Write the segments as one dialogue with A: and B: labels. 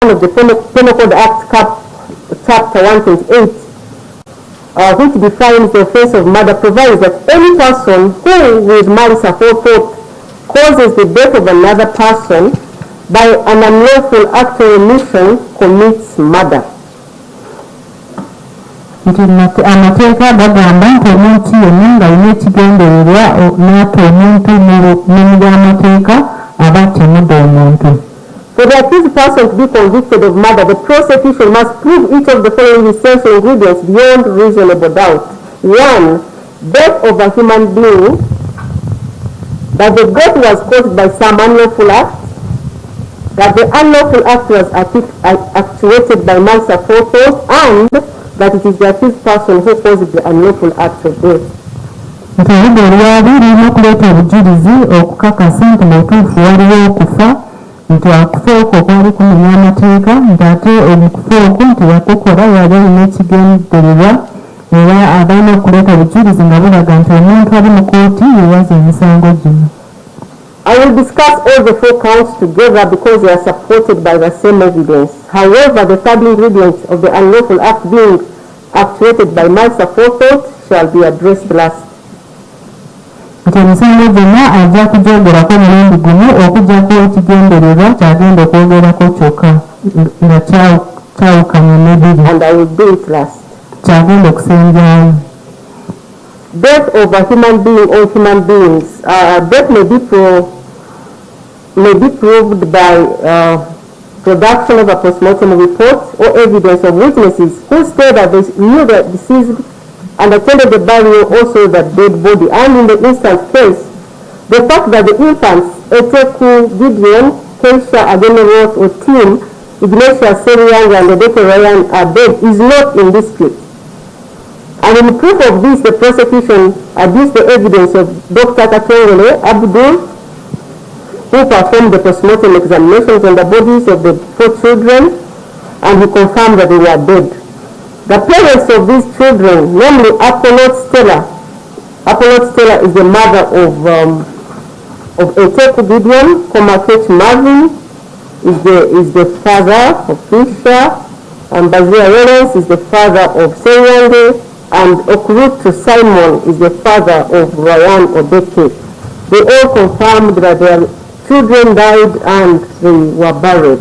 A: 1 of the Penal Code Act, Chapter 128, which defines the offense of murder, provides that any person who with malice aforethought causes the death of another person by an unlawful act or omission commits murder.
B: Amateeka bagamba nti omuntu yenna ng'alina ekigendererwa n'ata omuntu mu by'amateeka aba temudde omuntu.
A: For the accused person to be convicted of murder, the prosecution must prove each of the following essential ingredients beyond reasonable doubt. 1. Death of a human being, that the death was caused by some unlawful act, that the unlawful act was actuated by malice aforethought, and that it is the accused person who caused the unlawful act of death.
B: Nti olwali lirina okuleeta obujulizi okukakasa nti mu butuufu waliwo okufa, nti akufa okwo kwali kumenya amateeka, nti ate okufa okwo nti yakukola yali alina ekigendererwa, era abalina okuleeta obujulizi nga bulaga nti omuntu ali mu kooti yeewaza emisango gino.
A: I will discuss all the 4 counts together because they are supported by the same evidence. However, the third ingredient of the unlawful act being actuated by malice aforethought shall be addressed last.
B: Nti emisango gyonna ajja kugyogerako omulundi gumu okuggyako ekigendererwa kyagenda okwogerako kyokka nga kyawukanye n'ebiri.
A: And I will do it last.
B: Kyagenda okusenjayo.
A: Death of a human being or human beings. Death may be proved by production of a postmortem report or evidence of witnesses who state that they knew the deceased and attended the burial, also the dead body. And in the instant case, the fact that the infants Eteku, Gideon, Keisha, Ageesigika, or Tim, Ignatius, Seriang, and Rebecca Ryan are dead is not in dispute. And in proof of this, the prosecution adduced the evidence of Dr. Katongole Abdul, who performed the postmortem examinations on the bodies of the 4 children, and he confirmed that they were dead. The parents of these children, namely Okello Stella is the mother of Eteku Gideon, Komakech Marvin is the father of Keisha, and Bazia Lawrence is the father of Seriang, and Okurutu Simon is the father of Ryan Odeke. They all confirmed that their children died and they were buried.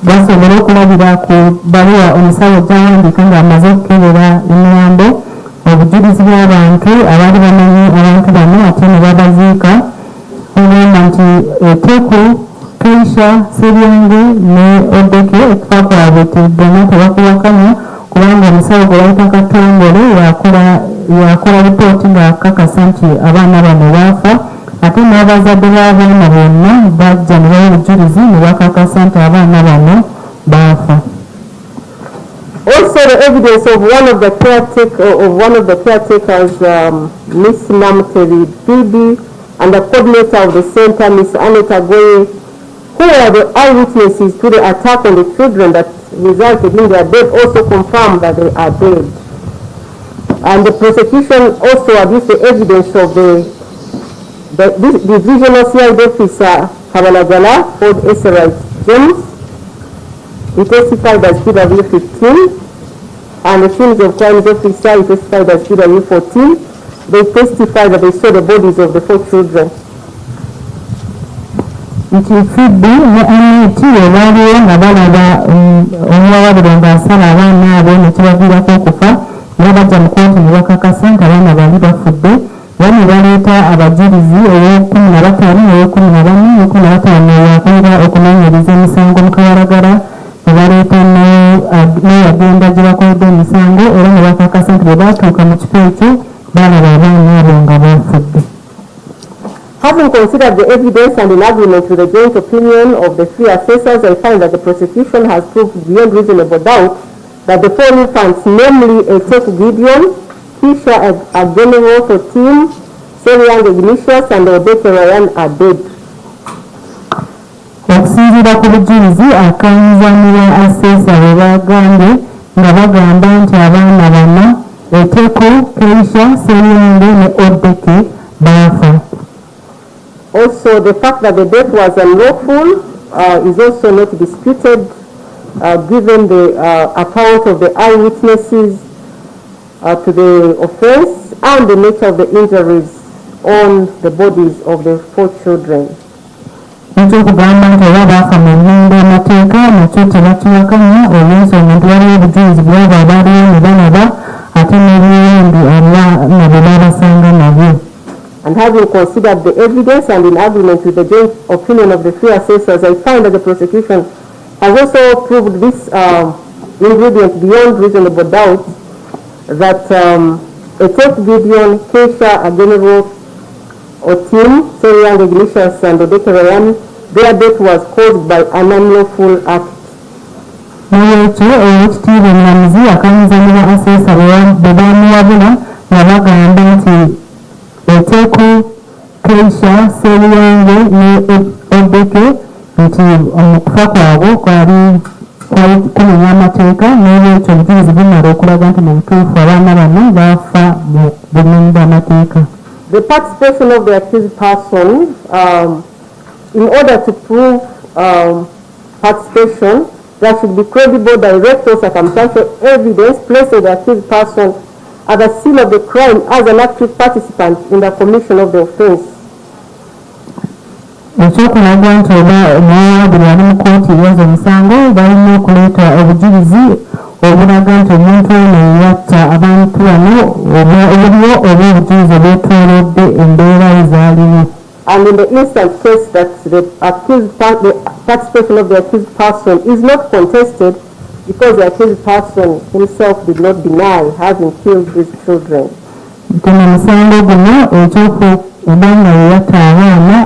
B: Basobola okulabira ku bbaluwa omusawo gy'awandiika ng'amaze okukebera emirambo obujulizi bw'abantu abaali bamenye abantu bano ate ne babaziika ogamba nti Eteku, Keisha, Seriang ne Odeke okufa kwabwe tegana tebakuwakanya kubanga omusawo gwe bayita Katongole yakola lipooti ng'akakasa nti abaana bano baafa. Ate n'abazadde b'abaana bonna bajja ne bawa obujulizi ne bakakasa nti abaana bano baafa.
A: Also, the evidence of one of the caretakers, Miss Namteri Bibi, and the coordinator of the center, Miss Anita Goye, who were the eyewitnesses to the attack on the children that resulted in their death, also confirmed that they are dead. And the prosecution also adduced the evidence of the divisional CID officer Kabalagala called Esra James. He testified as PW 15, and the Teams of Crimes officer he testified as PW 14. They testified that they saw the bodies of the 4 children.
B: Nti Fiddi ne Aniti waliwo nga balaba omuwawabiro ng'asala abaana abo ne kibaviirako okufa era bajja mu kooti ne bakakasa nti abaana bali bafudde. Bano baleeta abajulizi ow'okumi-na-bataano n'ow'ekumi-na-bataano yakolera okunoonyereza emisango mu Kabalagala, ne baleeta n'eyagenda gye bakoledde emisango era ne bakakasa nti bwe baatuuka mu kifo ekyo balaba abaana abo nga bafudde.
A: Having considered the evidence and in agreement with the joint opinion of the 3 assessors, I find that the prosecution has proved beyond reasonable doubt that the 4 infants, namely Eteku Gideon, Keisha Ageesigika, Tim, Seriang Ignatius, and Rebecca Ryan are dead.
B: Okusinziira ku bujulizi akanzanira assesa bwe bagambye nga bagamba nti abaana bano Eteku, Keisha, Seriang ne Odeke baafa.
A: Also, the fact that the death was unlawful is also not disputed, given the account of the eyewitnesses to the offense and the nature of the injuries on the bodies of the 4 children.
B: Ekyokugamba nti oba baafa mu nnyumba amateeka nakyo tebakiwakanya olw'ensonga nti waliwo obujulizi bwabo abaaliwo ne balaba ate n'ebiyambi abaana bwe baabasanga nabyo.
A: And having considered the evidence and in agreement with the joint opinion of the 3 assessors, I find that the prosecution has also proved this ingredient beyond reasonable doubt, that Ethek Gideon, Keisha, Agenero, Otim, Serian, Ignatius, and Okello, their death was caused by an unlawful act.
B: N'olwekyo Oweekitiibwa Omulamuzi akanyiizanira assessor bwe baamuwabula nga bagamba nti Eteku, Keisha, Seriyange ne Odeke nti okufa kwabwe kwali kumenya amateeka, n'olwekyo obujulizi bumala okulaga nti mu butuufu abaana bano baafa mu bumenyi bw'amateeka.
A: The participation of the accused person, in order to prove participation, there should be credible, direct or circumstantial evidence placing the accused person at the scene of the crime as an active participant in the commission of the offense.
B: Ekyokulaga nti oba omwawabuli ali mu kooti eyaza omusango balina okuleeta obujulizi obulaga nti omuntu ono yatta abantu bano obuliwo oba obujulizi obwetoolodde embeera ezaaliwo.
A: And in the instant case that the participation of the accused person is not contested, because the accused person himself did not deny having killed these children.
B: Tena musango guno ekyokubanga yatta abaana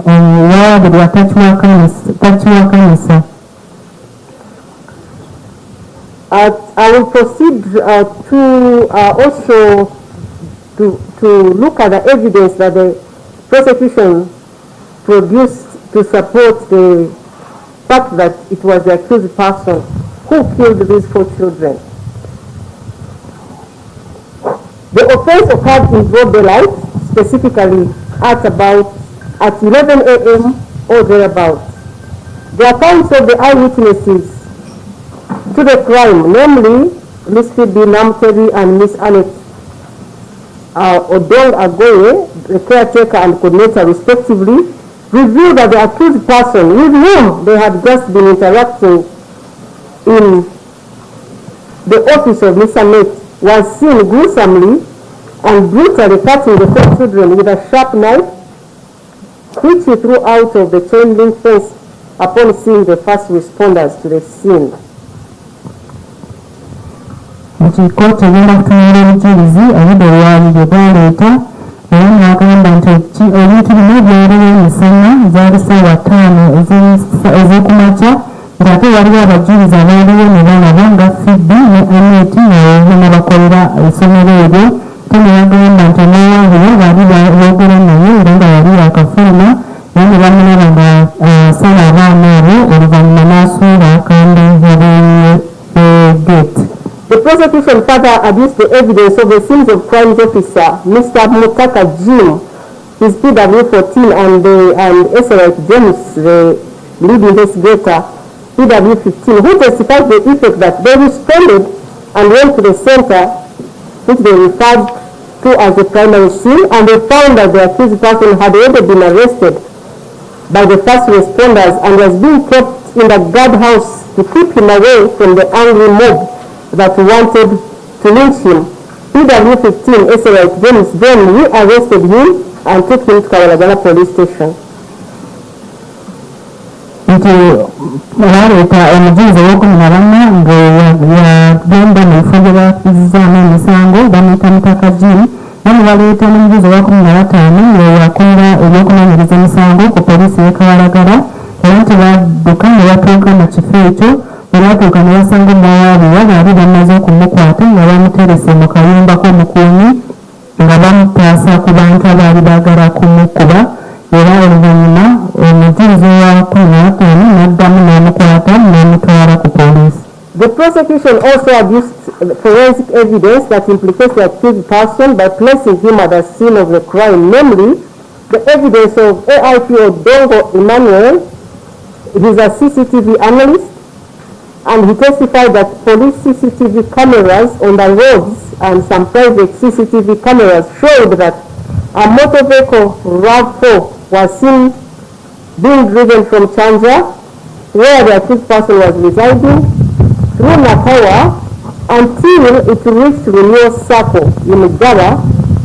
B: omwawabuli atakiwakanisa.
A: I will proceed to also to look at the evidence that the prosecution produced to support the fact that it was the accused person who killed these 4 children. The offense occurred in broad daylight, specifically at 11 a.m. or thereabouts. The accounts of the eyewitnesses to the crime, namely Miss Phoebe Namteri and Miss Annette Odong Agoye, the caretaker and coordinator respectively, revealed that the accused person with whom they had just been interacting in the office of Miss Annette was seen gruesomely and brutally cutting the 4 children with a sharp knife, which he threw out of the chain link fence upon seeing the first responders to the scene.
B: Ekikooti egenda kutunula obujulizi obudde olwali bye bwaleeta era n'agamba nti ebintu bino byaliwo emisana zaali ssaawa 5 ez'ekumakya ng'ate waliwo abajulizi abaaliwo ne balaba nga Phoebe ne Annette ne bakolera essomero eryo. Te ne bagamba nti omwawabula baali boogera naye era nga yali yakafuluma era ne bamulaba nga asala abaana abo oluvannyuma n'asuula akambe gate.
A: The prosecution further adduced the evidence of the scenes of crimes officer, Mr. Mutaka Jim, his PW14, and SRF James, the lead investigator, PW15, who testified the effect that they responded and went to the center, which they referred to as the primary scene, and they found that the accused person had already been arrested by the first responders and was being kept in the guardhouse to keep him away from the angry mob that wanted to lynch him. PW15 SRF James then rearrested him and took him to Kabalagala police station.
B: Nti baleeta omujulizi ow'okumunabana ng'eyagenda mu bifo gye bakkirizzaamu emisango bamuyita Mutaka Jim, naye baleeta n'omujulizi ow'okumunabataano ng'eyakolera ebyokunoonyereza emisango ku poliisi y'e Kabalagala, era nti badduka ne batuuka mu kifo ekyo. Bwe batuuka ne basanga omwawabulwa baali bamaze okumukwata nga bamuterese mu kayumba k'omukuumi nga bamutaasa ku bantu abaali baagala kumukuba, era oluvannyuma omujulizi wa 15 n'addamu n'amukwata n'amutwala ku poliisi.
A: The prosecution also adduced forensic evidence that implicates the accused person by placing him at the scene of the crime, namely the evidence of AIP Odongo Emmanuel. He's a CCTV analyst, and he testified that police CCTV cameras on the roads and some private CCTV cameras showed that a motor vehicle RAV4 was seen being driven from Chanja, where the accused person was residing, through Nakawa until it reached Renewal Circle in Gara,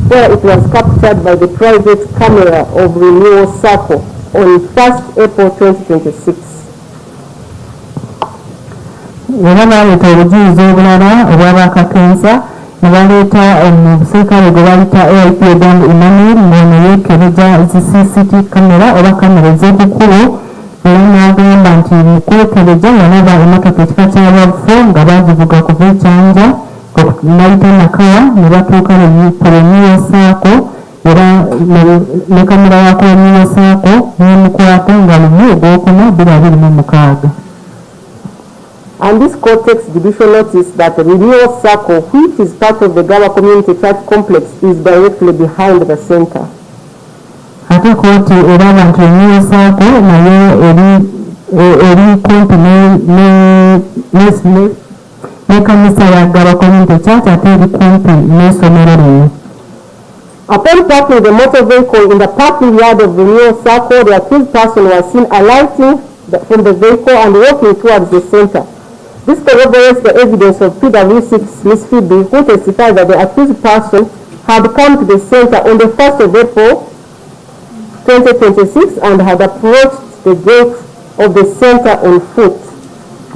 A: where it was captured by the private camera of Renewal Circle on 1st April 2026.
B: Baleeta obujulizi obulala obw'abakakensa ne baleeta omusirikale gwe bayita AIP Odongo Emmanuel ng'ono yeekebeza CCTV kamera oba kamera ez'obukubo era n'agamba nti mu kwekebeja yalaba emmotoka ekika kya RAV4 nga baagivuga kuva e Chanja bayita Nakawa ne batuuka ku Renewal Circle era ne kamera yaako Renewal Circle n'emukwata nga lumu ogwokuna 2026.
A: And this Cortex division noticed that the Renewal Circle, which is part of the Gaba Community Church Complex, is directly behind the center.
B: Ate kooti eraba nti Renewal Circle nayo eri kumpi ne kanisa ya Gaba Community Church ate eri kumpi n'essomero lino.
A: Upon parking the motor vehicle in the parking yard of the Renewal Circle, the accused person was seen alighting from the vehicle and walking towards the center. This corroborates the evidence of PW6 Miss Phoebe, who testified that the accused person had come to the center on the 1st of April 2026 and had approached the gate of the center on foot.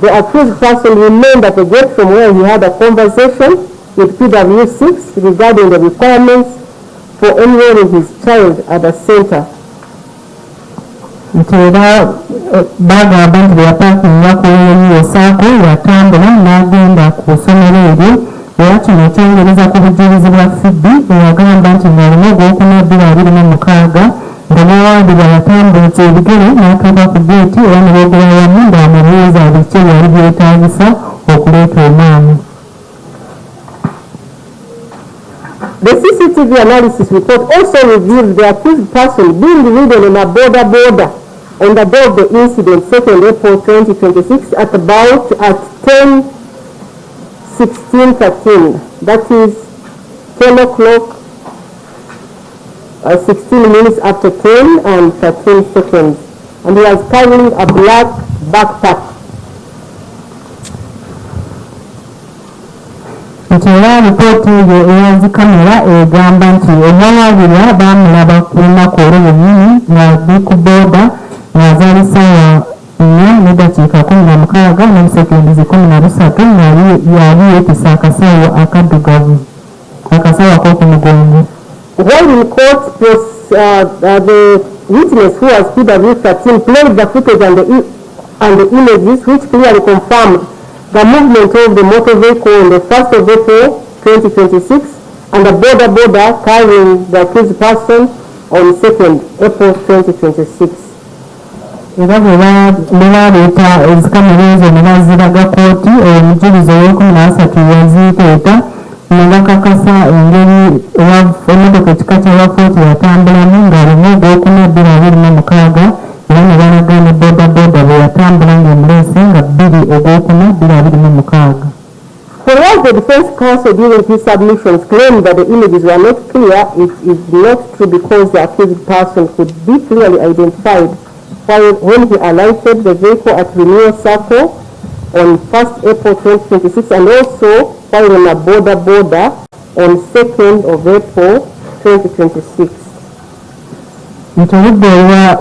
A: The accused person remained at the gate from where he had a conversation with PW6 regarding the requirements for enrolling his child at the center.
B: Nti era bagamba nti byapakinga ku Renewal Circle yatambula n'agenda ku ssomero eryo era kino kyongereza ku bujulizi bwa Phoebe eyagamba nti ng'alimu ogwokuna 2026 nga n'awandiba yatambulitse ebigere n'atuuka ku geeti era ne boogera wamu ng'amubuuza biki byali byetaagisa okuleeta omwana.
A: The CCTV analysis report also revealed the accused person being ridden on a border on the day of the incident, 2nd April 2026, at about 10:16:13. That is 10 o'clock, 16 minutes after 10 and 13 seconds. And he was carrying a black backpack.
B: Nti era alipooti eyo eyazi kamera egamba nti omwalabira baamulaba ku lunaku olwo lwennyini ng'ali ku booda ng'azaali ssaawa 4:16 n'ebisekendizi 13 yali yeetisse akasawo akaddugavu akasawo ak'okumugongo.
A: While in court, the witness who was PW13 played the footage and the images which clearly confirmed the movement of the motor vehicle on the 1st of April 2026 and the border carrying the accused person on 2nd April 2026.
B: Era bwe baleeta ezikamera ezo ne baziraga kooti omujulizi ow'okumunasatu yaziteeta ne bakakasa engeri emmotoka ekika kya RAV4 yatambulamu ng'alimu ogwokuna 2026 era ne balaga ne boda bwe yatambula ng'emuleese nga 2 ogwokuna 2026.
A: Whereas the defense counsel during his submissions claimed that the images were not clear, it is not true because the accused person could be clearly identified when he alighted the vehicle at Renewal Circle on 1st April 2026 and also while on a border on 2nd of April 2026.
B: Nti obudde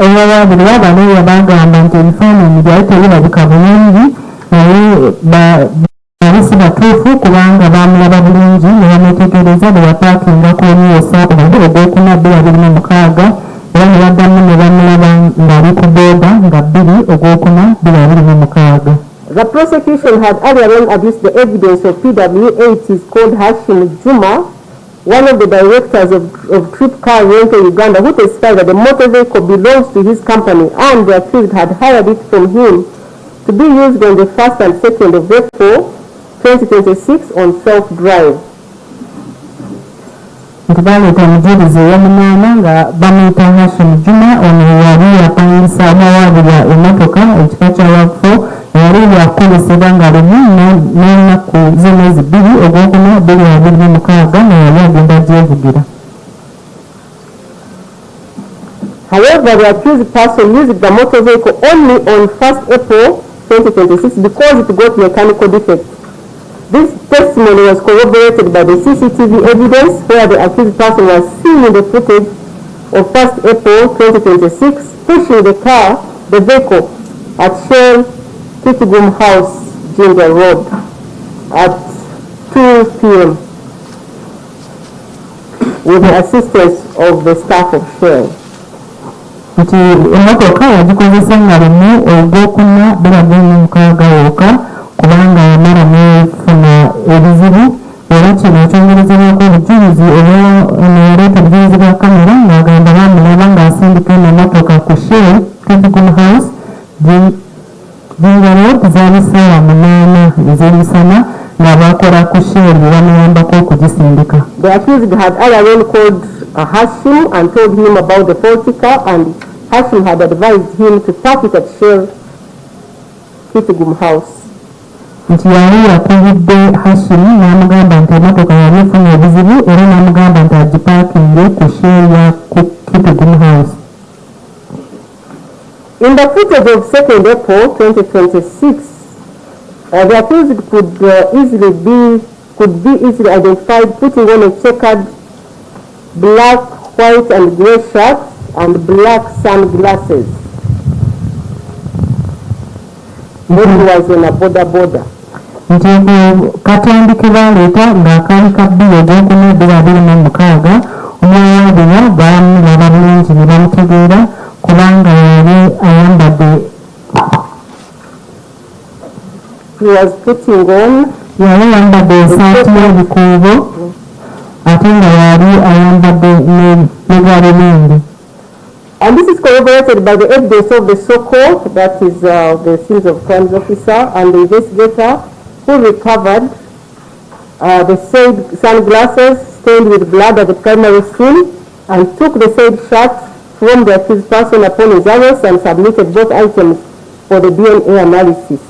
B: olwababiri abaleeya bagamba nti ebifaananyi byali tebirabika bulungi naye bali si batuufu kubanga baamulaba bulungi ne bamutegereza bwe yapaakinga ku Renewal Circle ogwokuna 2026 era ne baddamu ne bamulaba ng'ali ku booda nga 2 ogwokuna 2026.
A: The prosecution had earlier adduced the evidence of PW8 is called Hashim Juma, one of the directors of Trip Car Rental Uganda, who testified that the motor vehicle belongs to his company and the accused had hired it from him to be used on the 1st and 2nd of April 2026 on self-drive.
B: nti baleeta omujulizi ow'omunaana nga bamuyita Hashim Juma. Ono yali yapangisa omuwaabira emmotoka ekika kya wakfu yali yakozesebwa nga lumu n'ennaku z'emyezi 2 ogwokuna 2026 nga yali agenda gyevugira.
A: However, the accused person used the motor vehicle only on 1st April 2026 because it got mechanical defects. This testimony was corroborated by the CCTV evidence where the accused person was seen in the footage of 1st April 2026 pushing the vehicle at Shell Kitgum House, Ginger Road at 2 p.m. with the assistance of the staff of Shell.
B: Nti emmotoka yagikozesa nga lumu ogwokuna 2026 kubanga yamala n'efuna ebizibu era kino ekyongerezebwako obujulizi olwaleeta obujulizi bwa kamera ng'agamba bamulaba ng'asindika emmotoka ku Shell Kitgum House Ginger Road zaali ssaawa 8 ez'emisana nga bakola ku Shell bamuyambako okugisindika.
A: The accused had earlier called Hashim and told him about the faulty car, and Hashim had advised him to park it at Shell Kitgum House.
B: Nti yali yakubidde Hashim n'amugamba nti emmotoka yali efunye ebizibu era n'amugamba nti agipaakinge ku Shell ya Kitgum House.
A: In the footage of 2nd April 2026, the accused could be easily identified putting on a checkered black, white and grey shirt and black sunglasses. When he was in a border.
B: Nti katambi ke baleeta ng'akaali ka bbiri ogwokuna 2026 omwawaabira baamulaba bulungi ne bamutegeera kubanga yali ayambadde
A: he was putting on
B: yali ayambadde esaati y'ebikuubo ate nga yali ayambadde ne gaalubindi.
A: And this is corroborated by the evidence of the so-called, that is the scenes of crimes officer and the investigator who recovered the said sunglasses stained with blood at the primary scene and took the said shirt from the accused person upon his arrest and submitted both items for the DNA analysis.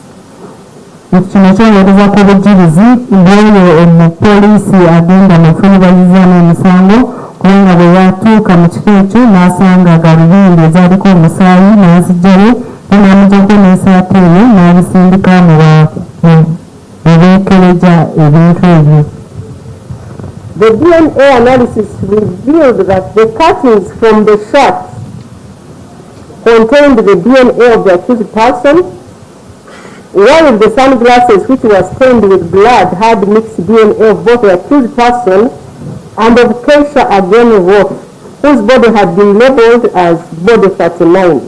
B: Kino kyongezako obujulizi ng'oyo omupoliisi agenda mu kufulumizaamu emisango kubanga bwe yatuuka mu kifo ekyo n'asanga gaalubindi ezaaliko omusaayi n'azigyayo n'amuggyako n'esaati eyo n'abisindika mu beekereja ebintu ebyo.
A: The DNA analysis revealed that the cuttings from the shirt contained the DNA of the accused person, while the sunglasses, which were stained with blood, had mixed DNA of both the accused person and of Keisha again Roth, whose body had been labeled as body 39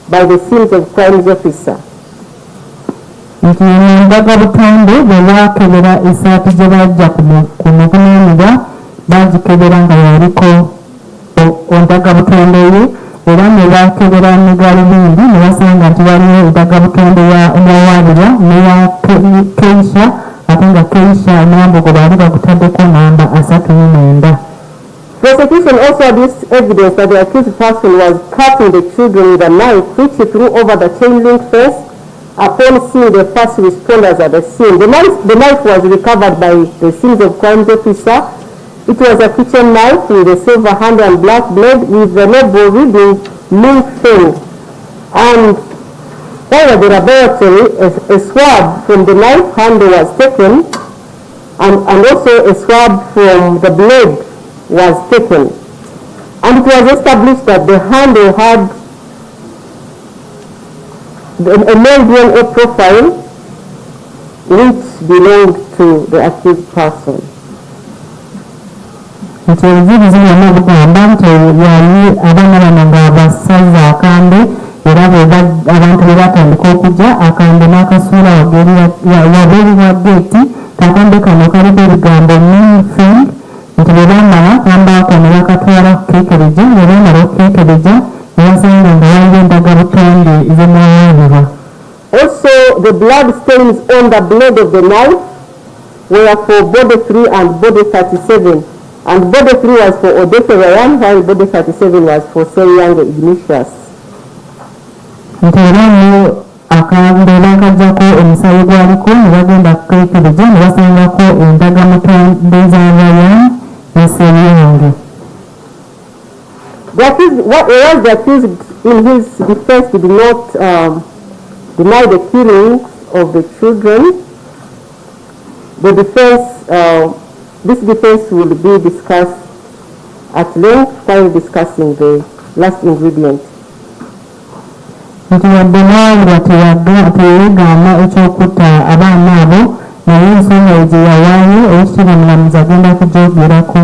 A: by the scenes of crimes officer.
B: Nti endagabutonde bwe baakebera esaati gye bajja ku mukunaanibwa baagikebera nga yaliko ondagabutonde ye era ne baakebera ne gaalubindi ne basanga nti waliwo endagabutonde ya omuwawaabirwa neya Keisha ate nga Keisha omulambo gwe baali bagutaddeko namba 39.
A: Prosecution also adduced evidence that the accused person was cutting the children with a knife, which he threw over the chain link fence upon seeing the first responders at the scene. The knife was recovered by the scenes of crimes officer. It was a kitchen knife with a silver handle and black blade with the label reading Mink Feng. And while at the laboratory, a swab from the knife handle was taken, and also a swab from the blade was taken. And it was established that the handle had a male DNA profile which belonged to the accused person.
B: Nti obujulizi bwonna bugamba nti yali abaana bano nga basaza akambe era abantu bwe batandika okujja akambe n'akasuula waberi wa geeti kakambe kano kaliko ebigambo Ming nti bwe bamala kamba ako ne bakatwala kukeekereja ne bamala okukeekereja ne basanga nga waliwo endagabutonde ez'omuwawaabirwa.
A: Also, the blood stains on the blade of the knife were for body 3 and body 37, And body 3 was for Okello, while body 37 was for Seyange Ignatius.
B: Akagenda akajjako omusayi gwaliko ne bagenda kukeekebeza ne basangako endagamutonde z'abaana ne Seyange.
A: Whereas the accused in his defense did not deny the killing of the children, the defense, this defense will be discussed at length while discussing the last ingredient.
B: Nti wadde n'awulira teyeegaana ekyokutta abaana abo naye ensonga gye yawaayo Oweekitiibwa Mulamuzi agenda kugyogerako.